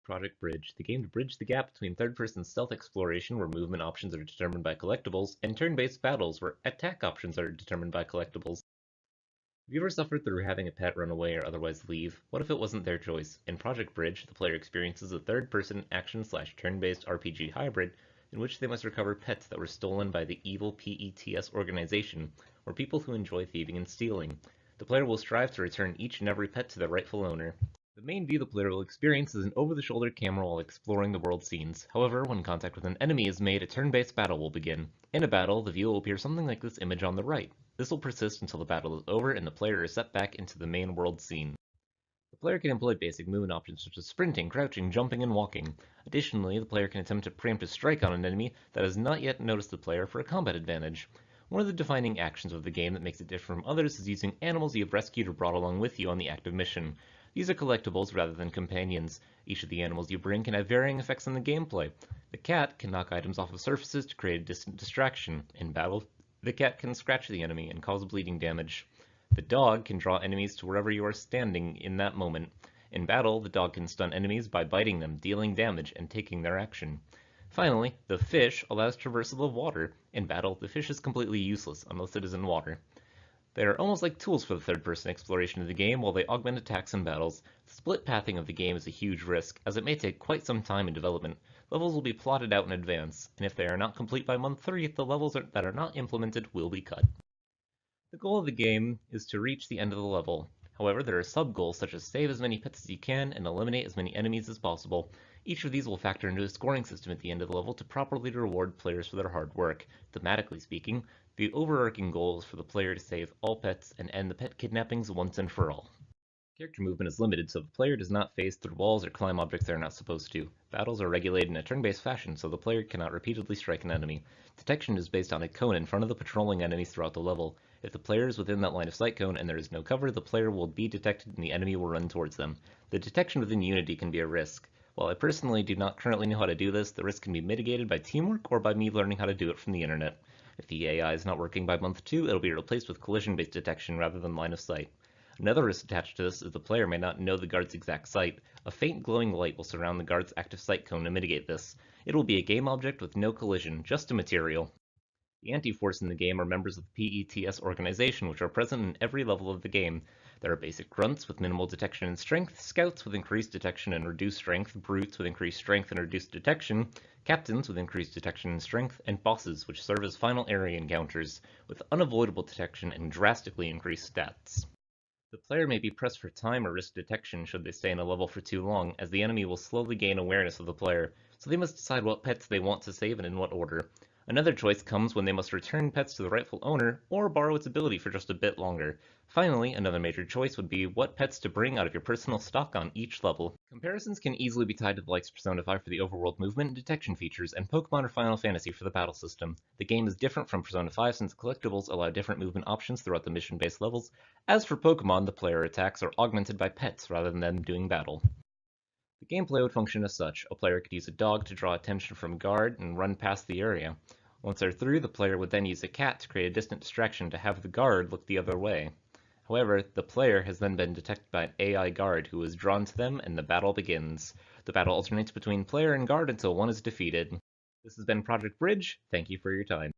Project Bridge, the game to bridge the gap between third-person stealth exploration where movement options are determined by collectibles, and turn-based battles where attack options are determined by collectibles. Have you ever suffered through having a pet run away or otherwise leave? What if it wasn't their choice? In Project Bridge, the player experiences a third-person action/turn-based RPG hybrid in which they must recover pets that were stolen by the evil PETS organization, or people who enjoy thieving and stealing. The player will strive to return each and every pet to their rightful owner. The main view the player will experience is an over-the-shoulder camera while exploring the world scenes. However, when contact with an enemy is made, a turn-based battle will begin. In a battle, the view will appear something like this image on the right. This will persist until the battle is over and the player is set back into the main world scene. The player can employ basic movement options such as sprinting, crouching, jumping, and walking. Additionally, the player can attempt to preemptive strike on an enemy that has not yet noticed the player for a combat advantage. One of the defining actions of the game that makes it different from others is using animals you have rescued or brought along with you on the active mission. These are collectibles rather than companions. Each of the animals you bring can have varying effects on the gameplay. The cat can knock items off of surfaces to create a distant distraction. In battle, the cat can scratch the enemy and cause bleeding damage. The dog can draw enemies to wherever you are standing in that moment. In battle, the dog can stun enemies by biting them, dealing damage, and taking their action. Finally, the fish allows traversal of water. In battle, the fish is completely useless unless it is in water. They are almost like tools for the third-person exploration of the game while they augment attacks and battles. The split pathing of the game is a huge risk, as it may take quite some time in development. Levels will be plotted out in advance, and if they are not complete by month 3, the levels that are not implemented will be cut. The goal of the game is to reach the end of the level. However, there are sub-goals such as save as many pets as you can and eliminate as many enemies as possible. Each of these will factor into a scoring system at the end of the level to properly reward players for their hard work. Thematically speaking, the overarching goal is for the player to save all pets and end the pet kidnappings once and for all. Character movement is limited, so the player does not phase through walls or climb objects they are not supposed to. Battles are regulated in a turn-based fashion, so the player cannot repeatedly strike an enemy. Detection is based on a cone in front of the patrolling enemies throughout the level. If the player is within that line of sight cone and there is no cover, the player will be detected and the enemy will run towards them. The detection within Unity can be a risk. While I personally do not currently know how to do this, the risk can be mitigated by teamwork or by me learning how to do it from the internet. If the AI is not working by month 2, it'll be replaced with collision-based detection rather than line of sight. Another risk attached to this is the player may not know the guard's exact site. A faint glowing light will surround the guard's active sight cone to mitigate this. It will be a game object with no collision, just a material. The anti-force in the game are members of the PETS organization, which are present in every level of the game. There are basic grunts with minimal detection and strength, scouts with increased detection and reduced strength, brutes with increased strength and reduced detection, captains with increased detection and strength, and bosses, which serve as final area encounters, with unavoidable detection and drastically increased stats. The player may be pressed for time or risk detection should they stay in a level for too long, as the enemy will slowly gain awareness of the player, so they must decide what pets they want to save and in what order. Another choice comes when they must return pets to the rightful owner, or borrow its ability for just a bit longer. Finally, another major choice would be what pets to bring out of your personal stock on each level. Comparisons can easily be tied to the likes of Persona 5 for the overworld movement and detection features, and Pokemon or Final Fantasy for the battle system. The game is different from Persona 5 since collectibles allow different movement options throughout the mission-based levels. As for Pokemon, the player attacks are augmented by pets rather than them doing battle. The gameplay would function as such. A player could use a dog to draw attention from a guard and run past the area. Once they're through, the player would then use a cat to create a distant distraction to have the guard look the other way. However, the player has then been detected by an AI guard who is drawn to them and the battle begins. The battle alternates between player and guard until one is defeated. This has been Project Bridge. Thank you for your time.